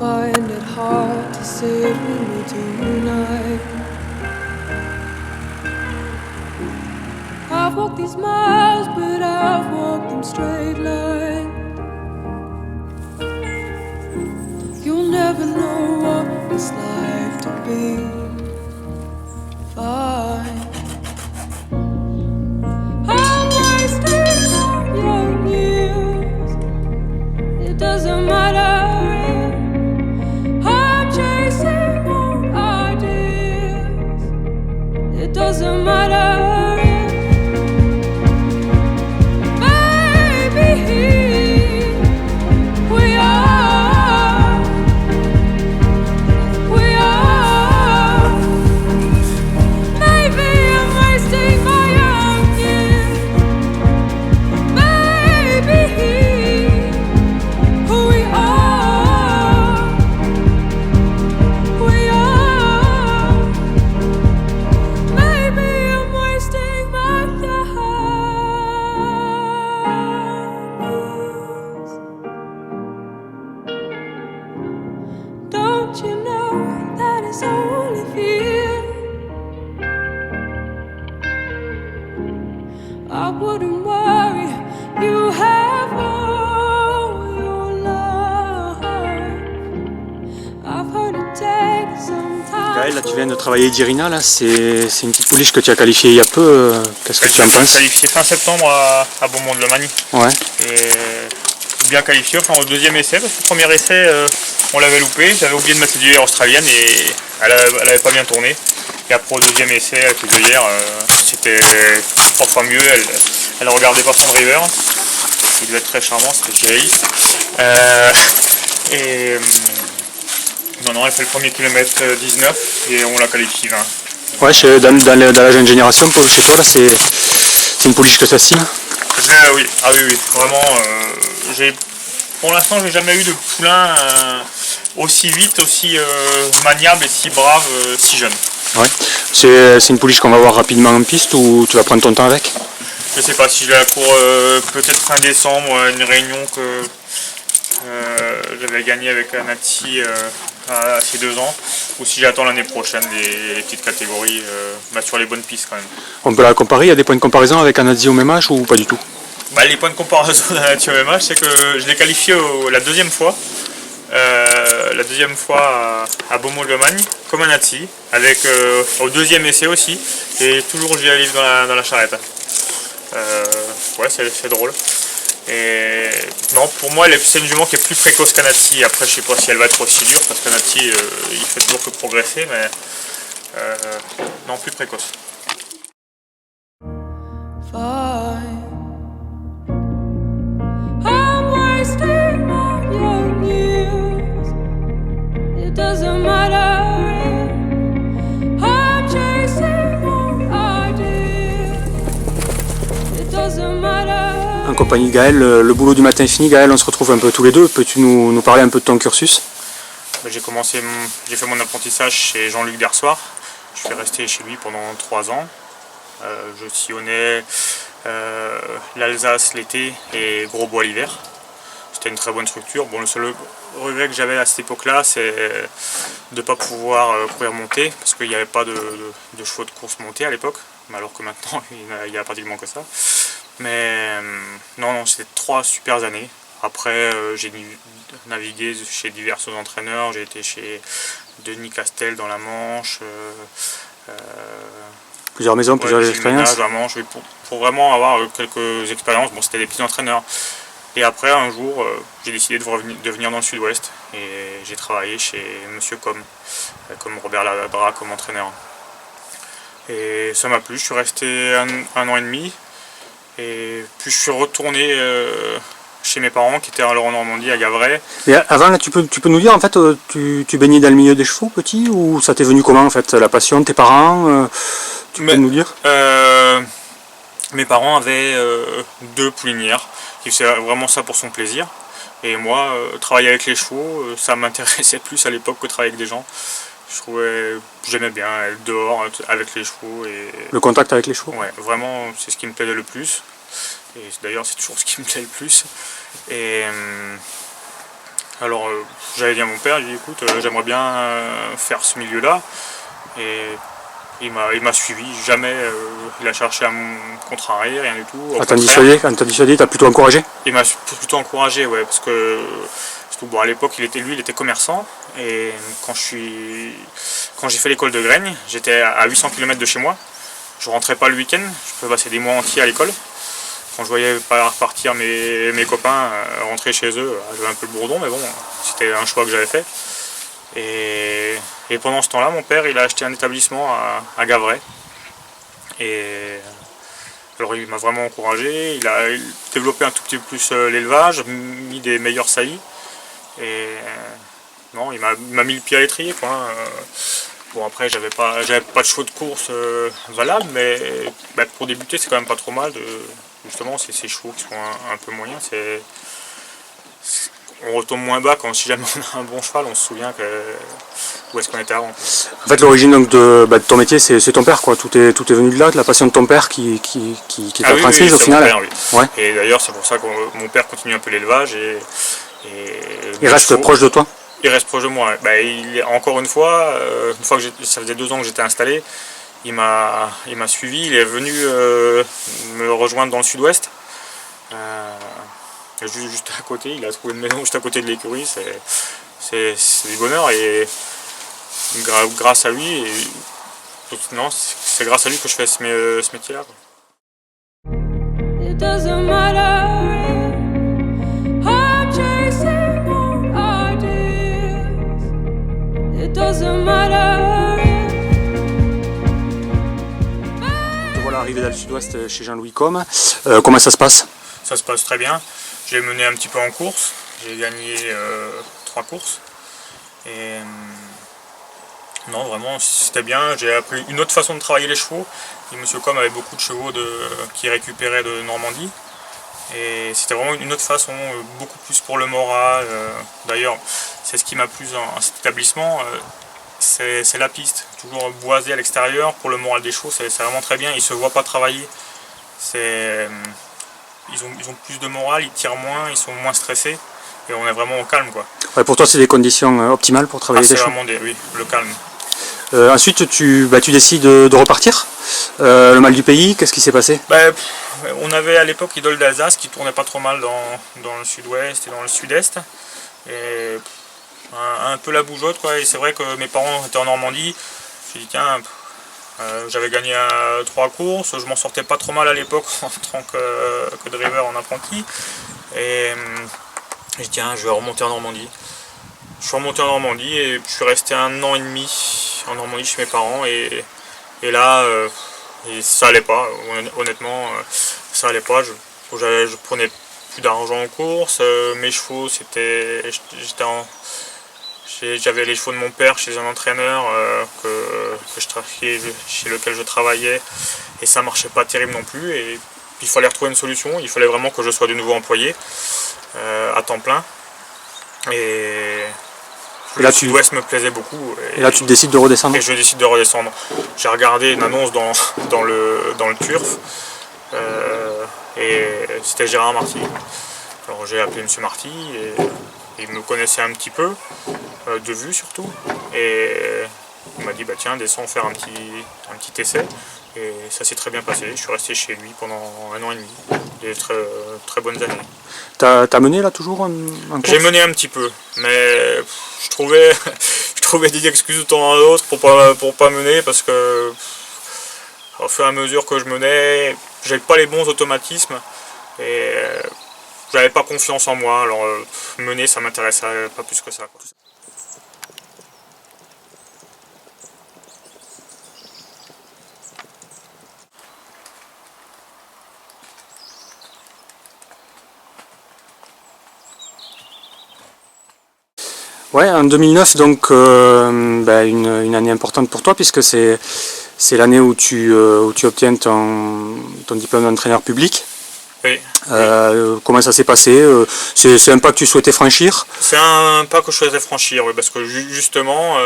find it hard to sit with me tonight. I've walked these miles, but I've walked them straight line. You'll never know what it's like to be fine. I'm wasting all your years. It doesn't matter. I'm chasing old ideas. It doesn't matter. I wouldn't worry, you have all your life. I've heard it take some time. Gaël, là tu viens de travailler d'Irina, là c'est une petite pouliche que tu as qualifiée il y a peu, qu'est-ce que tu en penses? Qualifié fin septembre à Beaumont-de-Lomagne. Ouais. Et bien qualifié, enfin au deuxième essai, parce que le premier essai on l'avait loupé, j'avais oublié de mettre les œillères australiennes et elle avait pas bien tourné. Et après au deuxième essai avec les œillères, c'était 3 fois mieux, elle regardait pas son driver, il devait être très charmant, c'était chez Alice. Non, elle fait le premier kilomètre 19 et on la qualifie 20. Ouais, dans la jeune génération, chez toi, là, c'est une pouliche que tu estimes? Oui, vraiment. Pour l'instant, j'ai jamais eu de poulain aussi vite, aussi maniable et si brave, si jeune. Ouais. C'est une pouliche qu'on va voir rapidement en piste ou tu vas prendre ton temps avec? Je sais pas si je la cours peut-être fin décembre, une réunion que j'avais gagnée avec Anati à ses 2 ans, ou si j'attends l'année prochaine les petites catégories sur les bonnes pistes quand même. On peut la comparer, il y a des points de comparaison avec Anati au même âge ou pas du tout? Les points de comparaison d'Anati au même âge, c'est que je l'ai qualifié la deuxième fois. À Beaumont-de-Lomagne, comme Anati, avec au deuxième essai aussi, et toujours j'y arrive dans la charrette. Ouais, c'est drôle. Et non, pour moi, c'est une jument qui est plus précoce qu'Anati. Après, je sais pas si elle va être aussi dure, parce qu'Anati, il fait toujours que progresser, mais non, plus précoce. En compagnie de Gaël, le boulot du matin est fini. Gaël, on se retrouve un peu tous les deux. Peux-tu nous parler un peu de ton cursus? J'ai fait mon apprentissage chez Jean-Luc Dersoir. Je suis resté chez lui pendant 3 ans. Je sillonnais l'Alsace l'été et Grosbois l'hiver. C'était une très bonne structure. Bon, le seul regret que j'avais à cette époque-là, c'est de ne pas pouvoir courir monter, parce qu'il n'y avait pas de chevaux de course montés à l'époque, alors que maintenant il y a pratiquement que ça. Mais non, c'était 3 super années. Après, j'ai navigué chez divers entraîneurs, j'ai été chez Denis Castel dans la Manche. Plusieurs maisons, plusieurs expériences. Dans la Manche, pour vraiment avoir quelques expériences. Bon, c'était des petits entraîneurs. Et après, un jour, j'ai décidé de venir dans le sud-ouest et j'ai travaillé chez Monsieur comme Robert Ladra comme entraîneur. Et ça m'a plu, je suis resté un an et demi. Et puis je suis retourné chez mes parents qui étaient alors en Normandie, à Gavray. Et avant, là, tu peux nous dire, en fait, tu baignais dans le milieu des chevaux petit, ou ça t'est venu comment en fait, la passion de tes parents? Tu peux nous dire? Mes parents avaient 2 poulinières, qui faisaient vraiment ça pour son plaisir. Et moi, travailler avec les chevaux, ça m'intéressait plus à l'époque que travailler avec des gens. J'aimais bien être dehors avec les chevaux. Le contact avec les chevaux? Ouais, vraiment, c'est ce qui me plaisait le plus. Et d'ailleurs, c'est toujours ce qui me plaît le plus. Et Alors j'avais dit à mon père, j'ai dit écoute, j'aimerais bien faire ce milieu-là. Et il m'a suivi, jamais il a cherché à me contrarier, rien du tout. Au Quand t'as contraire, dissuadé, t'as plutôt encouragé? il m'a plutôt encouragé, ouais, parce que surtout, bon, à l'époque il était commerçant. Et quand j'ai fait l'école de Graigne, j'étais à 800 km de chez moi. Je rentrais pas le week-end, je pouvais passer des mois entiers à l'école. Quand je voyais repartir mes copains rentrer chez eux, j'avais un peu le bourdon, mais bon, c'était un choix que j'avais fait. Et pendant ce temps-là, mon père il a acheté un établissement à Gavray. Et alors il m'a vraiment encouragé, il a développé un tout petit peu plus l'élevage, mis des meilleurs saillies. Et non, il m'a mis le pied à l'étrier, quoi. Bon, après j'avais pas de chevaux de course valables, mais bah, pour débuter c'est quand même pas trop mal. Justement, c'est ces chevaux qui sont un peu moyens. On retombe moins bas quand si jamais on a un bon cheval, on se souvient où est-ce qu'on était avant. En fait, l'origine donc de ton métier, c'est ton père, quoi. Tout est venu de là, de la passion de ton père qui t'a transmise au final. Père, oui. Ouais. Et d'ailleurs, c'est pour ça que mon père continue un peu l'élevage Il reste proche de toi? Il reste proche de moi. Bah, encore une fois que ça faisait 2 ans que j'étais installé, il m'a suivi, il est venu me rejoindre dans le sud-ouest. Juste à côté, il a trouvé une maison juste à côté de l'écurie, c'est du bonheur et grâce à lui, non, c'est grâce à lui que je fais ce métier-là. It doesn't matter if I'm chasing old ideas. It doesn't matter Te voilà arrivé dans le sud-ouest chez Jean-Louis Combes. Comment ça se passe? Ça se passe très bien. J'ai mené un petit peu en course. J'ai gagné 3 courses. Et non, vraiment, c'était bien. J'ai appris une autre façon de travailler les chevaux. Et M. Combes avait beaucoup de chevaux qui récupéraient de Normandie. Et c'était vraiment une autre façon, beaucoup plus pour le moral. D'ailleurs, c'est ce qui m'a plu dans cet établissement. C'est la piste, toujours boisé à l'extérieur. Pour le moral des chevaux, c'est vraiment très bien. Ils ne se voient pas travailler. Ils ont plus de morale, ils tirent moins, ils sont moins stressés. Et on est vraiment au calme, quoi. Ouais, pour toi, c'est des conditions optimales pour travailler tes c'est chevaux? vraiment oui, le calme. Ensuite, tu décides de repartir. Le mal du pays, qu'est-ce qui s'est passé? On avait à l'époque Idole d'Alsace qui tournait pas trop mal dans le sud-ouest et dans le sud-est. Et un peu la bougeotte, quoi. Et c'est vrai que mes parents étaient en Normandie. J'ai dit tiens, j'avais gagné 3 courses, je m'en sortais pas trop mal à l'époque en tant que driver en apprenti. Et j'ai dit tiens, je vais remonter en Normandie. Je suis remonté en Normandie et je suis resté 1 an et demi en Normandie chez mes parents. Et là, ça allait pas, honnêtement, ça allait pas. Je prenais plus d'argent en course, mes chevaux, j'avais les chevaux de mon père chez un entraîneur chez lequel je travaillais et ça marchait pas terrible non plus. Et il fallait retrouver une solution, il fallait vraiment que je sois de nouveau employé à temps plein. Et le sud-ouest me plaisait beaucoup. Et là tu décides de redescendre? Et je décide de redescendre. J'ai regardé une annonce dans le Turf et c'était Gérard Marty. Alors j'ai appelé M. Marty et il me connaissait un petit peu, de vue surtout. Et il m'a dit bah tiens, descends faire un petit essai. Et ça s'est très bien passé. Je suis resté chez lui pendant 1 an et demi. Des très bonnes années. T'as mené là toujours en course? J'ai mené un petit peu, mais je trouvais des excuses de temps à l'autre pour pas mener parce que au fur et à mesure que je menais, j'avais pas les bons automatismes et j'avais pas confiance en moi. Alors mener, ça m'intéressait pas plus que ça, quoi. Ouais, en 2009, donc une année importante pour toi puisque c'est l'année où tu obtiens ton diplôme d'entraîneur public. Oui. Comment ça s'est passé? C'est un pas que tu souhaitais franchir? C'est un pas que je souhaitais franchir, oui, parce que justement,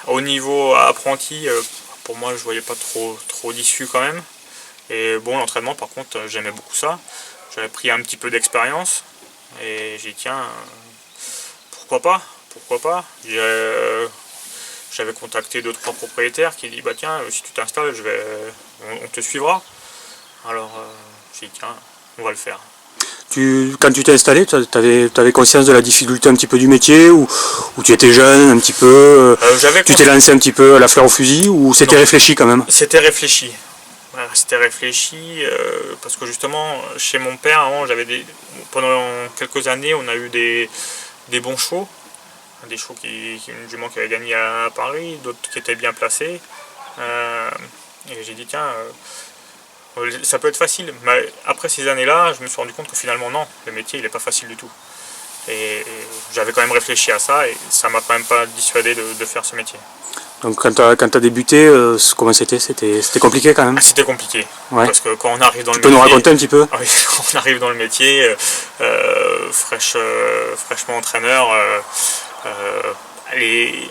au niveau apprenti, pour moi je voyais pas trop d'issue quand même. Et bon, l'entraînement par contre, j'aimais beaucoup ça. J'avais pris un petit peu d'expérience et j'ai dit tiens, pourquoi pas, pourquoi pas. J'avais contacté 2-3 propriétaires qui disent bah tiens, si tu t'installes, on te suivra. Alors j'ai dit tiens, on va le faire. Quand tu t'es installé, tu avais conscience de la difficulté un petit peu du métier, ou tu étais jeune un petit peu, tu t'es lancé un petit peu à la fleur au fusil, ou c'était réfléchi quand même? C'était réfléchi. Voilà, c'était réfléchi parce que justement chez mon père avant, pendant quelques années on a eu des bons chevaux, des chevaux une jument qui avait gagné à Paris, d'autres qui étaient bien placés. Et j'ai dit tiens, ça peut être facile. Mais après ces années-là, je me suis rendu compte que finalement non, le métier il n'est pas facile du tout. Et j'avais quand même réfléchi à ça et ça m'a quand même pas dissuadé de faire ce métier. Donc quand tu as débuté, comment c'était? C'était compliqué quand même? C'était compliqué, ouais. Parce que quand on arrive dans le métier... Tu peux nous raconter un petit peu? Oui, quand on arrive dans le métier, fraîchement entraîneur,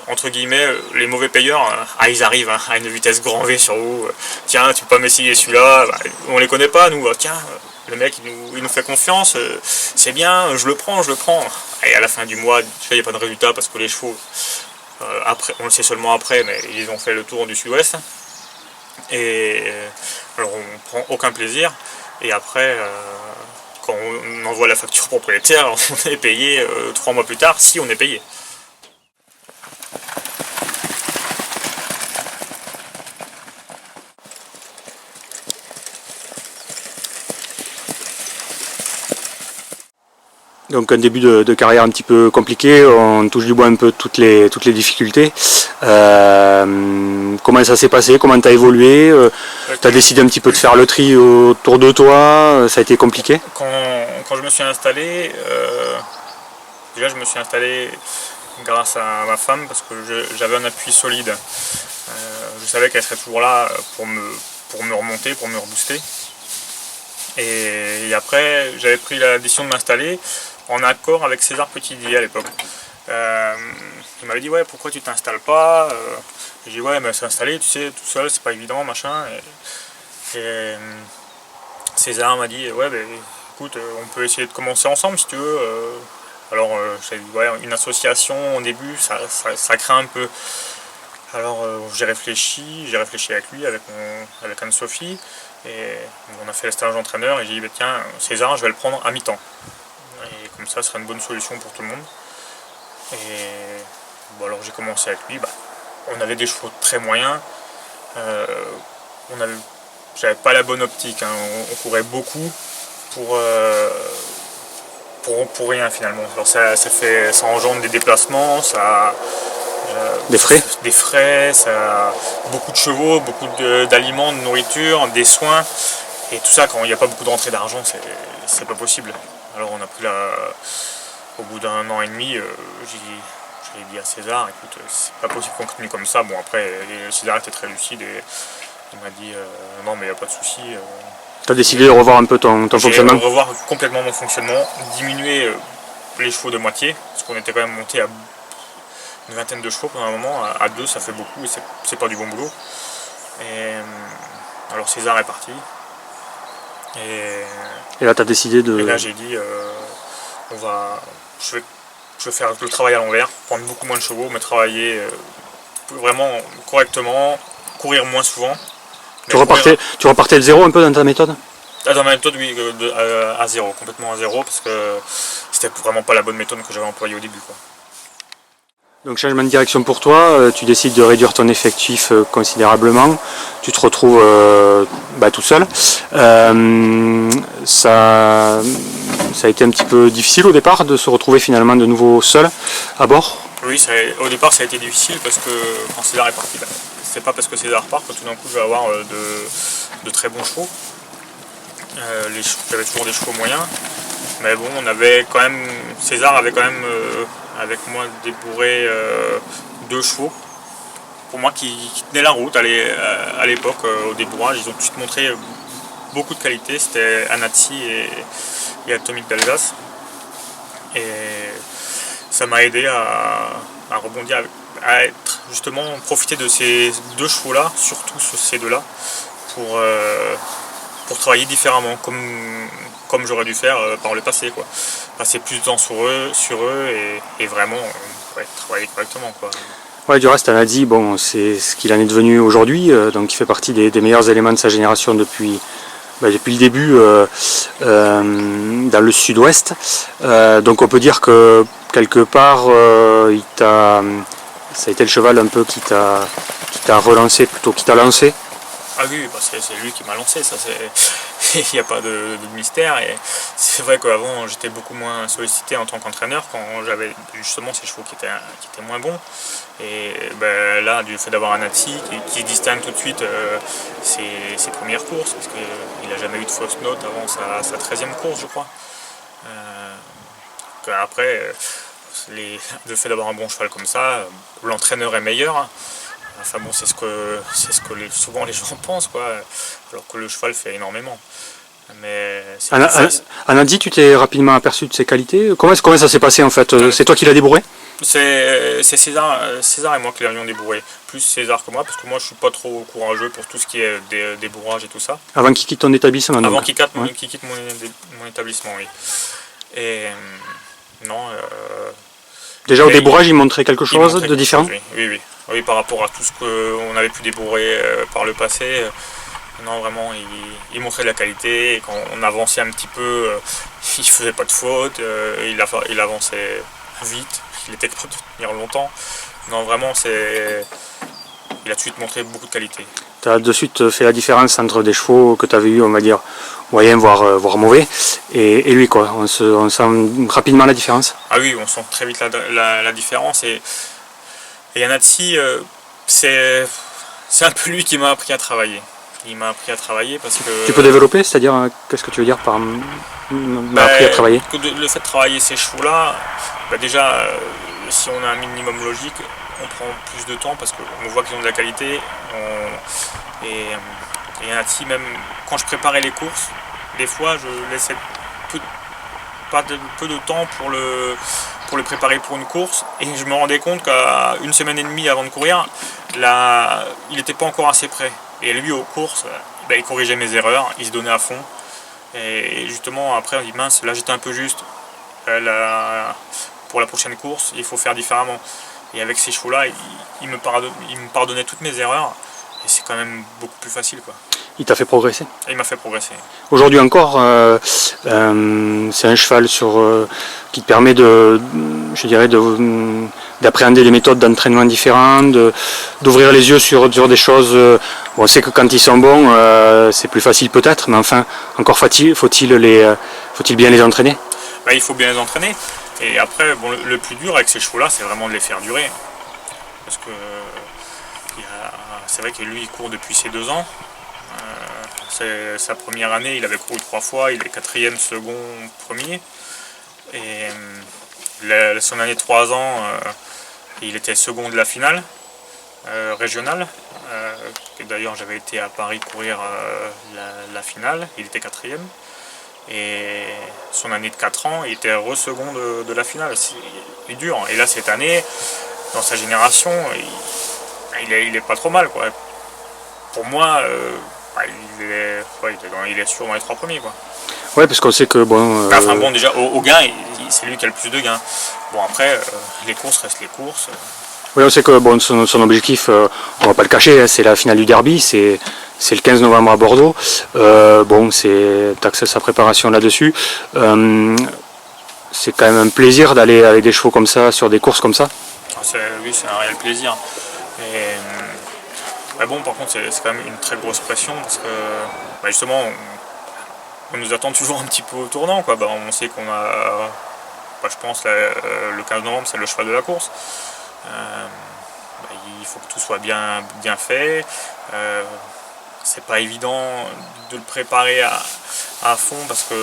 entre guillemets, les mauvais payeurs, ils arrivent à une vitesse grand V sur vous. Tiens, tu peux pas m'essayer celui-là, on les connaît pas, nous. Tiens, le mec il nous fait confiance, c'est bien, je le prends. Et à la fin du mois, il n'y a pas de résultat parce que les chevaux, après, on le sait seulement après, mais ils ont fait le tour du sud-ouest. Et alors on prend aucun plaisir. Et après, quand on envoie la facture propriétaire, on est payé 3 mois plus tard, si on est payé. Donc un début de carrière un petit peu compliqué, on touche du bois un peu toutes les difficultés. Comment ça s'est passé? Comment tu as évolué? Tu as décidé un petit peu de faire le tri autour de toi? Ça a été compliqué? Quand je me suis installé, déjà je me suis installé grâce à ma femme parce que j'avais un appui solide. Je savais qu'elle serait toujours là pour me remonter, pour me rebooster. Et après, j'avais pris la décision de m'installer en accord avec César Petit-Didier à l'époque. Il m'avait dit ouais, pourquoi tu t'installes pas? J'ai dit ouais, mais s'installer, tu sais, tout seul, c'est pas évident, machin. Et César m'a dit ouais, ben écoute, on peut essayer de commencer ensemble si tu veux. Alors j'ai dit ouais, une association au début, ça craint un peu. Alors j'ai réfléchi avec lui, avec Anne-Sophie, et on a fait le stage d'entraîneur et j'ai dit bah, tiens, César, je vais le prendre à mi-temps. Et comme ça, ce sera une bonne solution pour tout le monde. Et bon, alors j'ai commencé avec lui, on avait des chevaux très moyens, j'avais pas la bonne optique, hein. On courait beaucoup pour rien finalement. Alors ça engendre des déplacements, des frais, ça, beaucoup de chevaux, beaucoup d'aliments, de nourriture, des soins, et tout ça quand il n'y a pas beaucoup d'entrée d'argent, c'est pas possible. Alors on a pris au bout d'un an et demi, j'ai dit à César, écoute, c'est pas possible qu'on continue comme ça. Bon après, César était très lucide et il m'a dit non mais il n'y a pas de souci. Tu as décidé de revoir un peu ton fonctionnement? Revoir complètement mon fonctionnement, diminuer les chevaux de moitié, parce qu'on était quand même monté à une vingtaine de chevaux pendant un moment, à 2 ça fait beaucoup et c'est pas du bon boulot. Et alors César est parti. Et là tu as décidé de... Et là j'ai dit je vais faire le travail à l'envers, prendre beaucoup moins de chevaux, mais travailler vraiment correctement, courir moins souvent. Tu repartais de zéro un peu dans ta méthode? Dans ma méthode, oui, à zéro, complètement à zéro, parce que c'était vraiment pas la bonne méthode que j'avais employée au début, quoi. Donc changement de direction pour toi, tu décides de réduire ton effectif considérablement, tu te retrouves tout seul. Ça a été un petit peu difficile au départ de se retrouver finalement de nouveau seul à bord? Oui, au départ ça a été difficile parce que quand César est parti, c'est pas parce que César part que tout d'un coup je vais avoir de très bons chevaux. J'avais toujours des chevaux moyens, mais bon, César avait quand même avec moi débourré 2 chevaux pour moi qui tenaient la route à l'époque au débourrage. Ils ont tous montré beaucoup de qualité, c'était Anatsi et Atomique d'Alsace, et ça m'a aidé à rebondir, à profiter de ces 2 chevaux là, surtout ces 2 là, pour travailler différemment, comme comme j'aurais dû faire par le passé, quoi. Passer plus de temps sur eux et vraiment travailler correctement, quoi. Ouais, du reste, Anadi, bon, c'est ce qu'il en est devenu aujourd'hui, donc il fait partie des meilleurs éléments de sa génération depuis le début dans le sud-ouest. Donc on peut dire que quelque part, ça a été le cheval un peu qui t'a relancé plutôt qui t'a lancé. Ah oui, bah c'est lui qui m'a lancé, ça il n'y a pas de mystère. Et c'est vrai qu'avant j'étais beaucoup moins sollicité en tant qu'entraîneur quand j'avais justement ces chevaux qui étaient moins bons. Et ben, là, du fait d'avoir un Annecy qui distingue tout de suite ses premières courses, parce qu'il n'a jamais eu de fausse note avant sa 13e course, je crois. Après, le fait d'avoir un bon cheval comme ça, l'entraîneur est meilleur. Enfin bon, c'est ce que souvent les gens pensent, quoi, alors que le cheval fait énormément. Mais Anadi, tu t'es rapidement aperçu de ses qualités. Comment ça s'est passé en fait? C'est toi qui l'as débourré? C'est César et moi qui l'avions débourré. Plus César que moi, parce que moi je suis pas trop courageux pour tout ce qui est débourrage et tout ça. Avant qu'il quitte ton établissement? Avant qu'il quitte mon établissement, oui. Et non. Déjà au débourrage, il montrait quelque chose de différent? Oui, par rapport à tout ce qu'on avait pu débourrer par le passé. Non, vraiment, il montrait de la qualité. Et quand on avançait un petit peu, il faisait pas de faute. Il avançait vite. Il était capable de tenir longtemps. Non, vraiment, il a tout de suite montré beaucoup de qualité. Tu as de suite fait la différence entre des chevaux que tu avais eu, on va dire, moyens, voire mauvais, et lui, quoi. On sent rapidement la différence? Ah oui, on sent très vite la différence. Et Annecy, c'est un peu lui qui m'a appris à travailler. Il m'a appris à travailler parce que... Tu peux développer, c'est-à-dire, qu'est-ce que tu veux dire par m'a appris à travailler? Le fait de travailler ces chevaux-là, déjà, si on a un minimum logique, on prend plus de temps parce qu'on voit qu'ils ont de la qualité. Et Annecy, même quand je préparais les courses, des fois je laissais peu de temps pour le préparer pour une course, et je me rendais compte qu'à une semaine et demie avant de courir, il n'était pas encore assez prêt. Et lui, aux courses, il corrigeait mes erreurs, il se donnait à fond. Et justement, après, on dit mince, là j'étais un peu juste. Pour la prochaine course, il faut faire différemment. Et avec ces chevaux-là, il me pardonnait toutes mes erreurs. Et c'est quand même beaucoup plus facile, quoi. Il t'a fait progresser? Il m'a fait progresser. Aujourd'hui encore, c'est un cheval qui te permet d'appréhender des méthodes d'entraînement différentes, d'ouvrir les yeux sur des choses. On sait que quand ils sont bons, c'est plus facile peut-être, mais enfin, encore faut-il bien les entraîner? Il faut bien les entraîner. Et après, bon, le plus dur avec ces chevaux-là, c'est vraiment de les faire durer. Parce que c'est vrai que lui, il court depuis ses 2 ans. C'est sa première année, il avait couru 3 fois, il est 4e, second, premier. Et son année de 3 ans, il était second de la finale régionale. D'ailleurs, j'avais été à Paris courir la finale, il était 4e. Et son année de 4 ans, il était second de la finale. C'est dur. Et là, cette année, dans sa génération, il est pas trop mal, quoi. Pour moi, il est sûr dans les 3 premiers, quoi. Ouais, parce qu'on sait que bon. Enfin bon, déjà au gain, c'est lui qui a le plus de gains. Bon, après, les courses restent les courses. Oui, on sait que bon, son objectif, on va pas le cacher, c'est la finale du derby, c'est le 15 novembre à Bordeaux. Bon, t'as axé sa préparation là-dessus. C'est quand même un plaisir d'aller avec des chevaux comme ça, sur des courses comme ça. Oui, c'est un réel plaisir. Mais bon, par contre, c'est quand même une très grosse pression parce que justement, on nous attend toujours un petit peu au tournant, quoi. On sait qu'on a, je pense, le 15 novembre, c'est le cheval de la course. Il faut que tout soit bien fait. C'est pas évident de le préparer à fond parce que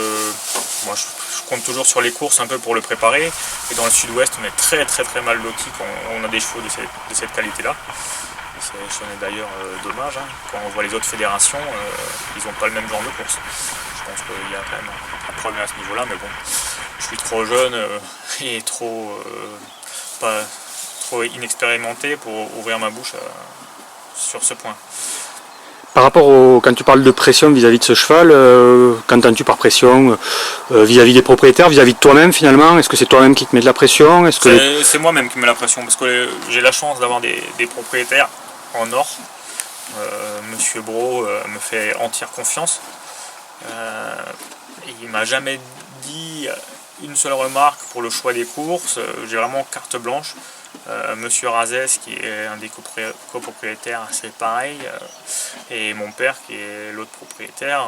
moi je compte toujours sur les courses un peu pour le préparer. Et dans le sud-ouest, on est très très très mal loti quand on a des chevaux de cette qualité-là. Ce n'est d'ailleurs dommage, hein. Quand on voit les autres fédérations, ils n'ont pas le même genre de course. Je pense qu'il y a quand même un problème à ce niveau-là, mais bon, je suis trop jeune et trop inexpérimenté pour ouvrir ma bouche sur ce point. Par rapport quand tu parles de pression vis-à-vis de ce cheval, qu'entends-tu par pression vis-à-vis des propriétaires, vis-à-vis de toi-même finalement? Est-ce que c'est toi-même qui te mets de la pression? C'est moi-même qui mets la pression parce que j'ai la chance d'avoir des propriétaires en or. Monsieur Bro me fait entière confiance. Il m'a jamais dit une seule remarque pour le choix des courses. J'ai vraiment carte blanche. Monsieur Razès qui est un des copropriétaires, c'est pareil. Et mon père qui est l'autre propriétaire,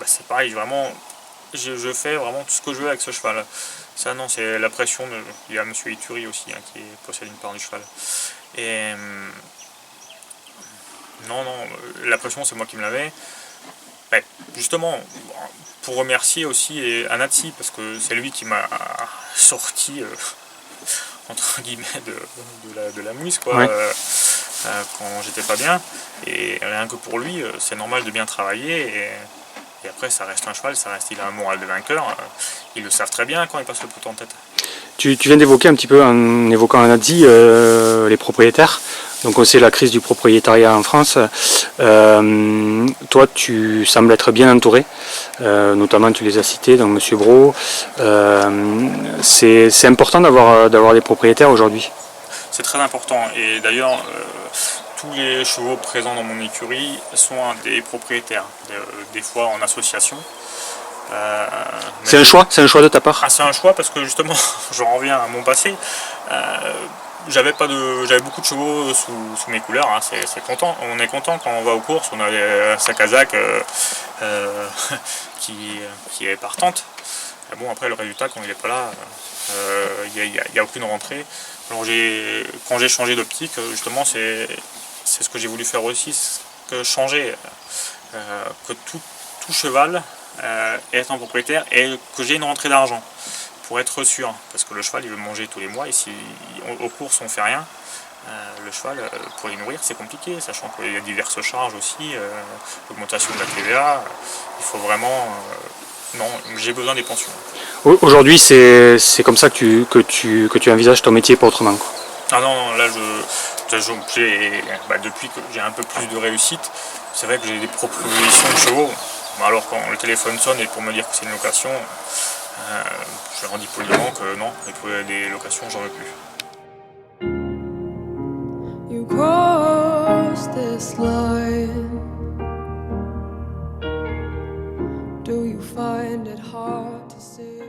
c'est pareil. Vraiment, je fais vraiment tout ce que je veux avec ce cheval. Ça non, c'est la pression. Il y a monsieur Ituri aussi qui possède une part du cheval. Et non, la pression c'est moi qui me l'avais. Justement, pour remercier aussi Anatsi, parce que c'est lui qui m'a sorti, entre guillemets, de la mouise, quoi, ouais. quand j'étais pas bien. Et rien que pour lui, c'est normal de bien travailler. Et après, ça reste un cheval, il a un moral de vainqueur. Ils le savent très bien quand il passe le poteau en tête. Tu viens d'évoquer un petit peu, en évoquant Anatsi, les propriétaires. Donc on sait la crise du propriétariat en France. Toi, tu sembles être bien entouré. Notamment, tu les as cités, donc Monsieur Bro. C'est important d'avoir des propriétaires aujourd'hui. C'est très important. Et d'ailleurs, tous les chevaux présents dans mon écurie sont des propriétaires, des fois en association. C'est un choix de ta part? C'est un choix parce que justement, j'en reviens à mon passé. J'avais beaucoup de chevaux sous mes couleurs, hein, c'est content. On est content quand on va aux courses, on a Sakazak qui est partante. Et bon, après le résultat quand il n'est pas là, il n'y a aucune rentrée. Alors quand j'ai changé d'optique, justement c'est ce que j'ai voulu faire aussi, changer que tout cheval est un propriétaire et que j'ai une rentrée d'argent. Pour être sûr, parce que le cheval il veut manger tous les mois et si aux courses on fait rien, le cheval pour les nourrir c'est compliqué, sachant qu'il y a diverses charges aussi, l'augmentation de la TVA, il faut vraiment... non, j'ai besoin des pensions. Aujourd'hui c'est comme ça que tu envisages ton métier, pas autrement, quoi. Ah non, là depuis que j'ai un peu plus de réussite, c'est vrai que j'ai des propositions de chevaux, alors quand le téléphone sonne et pour me dire que c'est une location, je leur dis poliment que non, des locations, j'en veux plus. You cross this line. Do you find it hard to sit?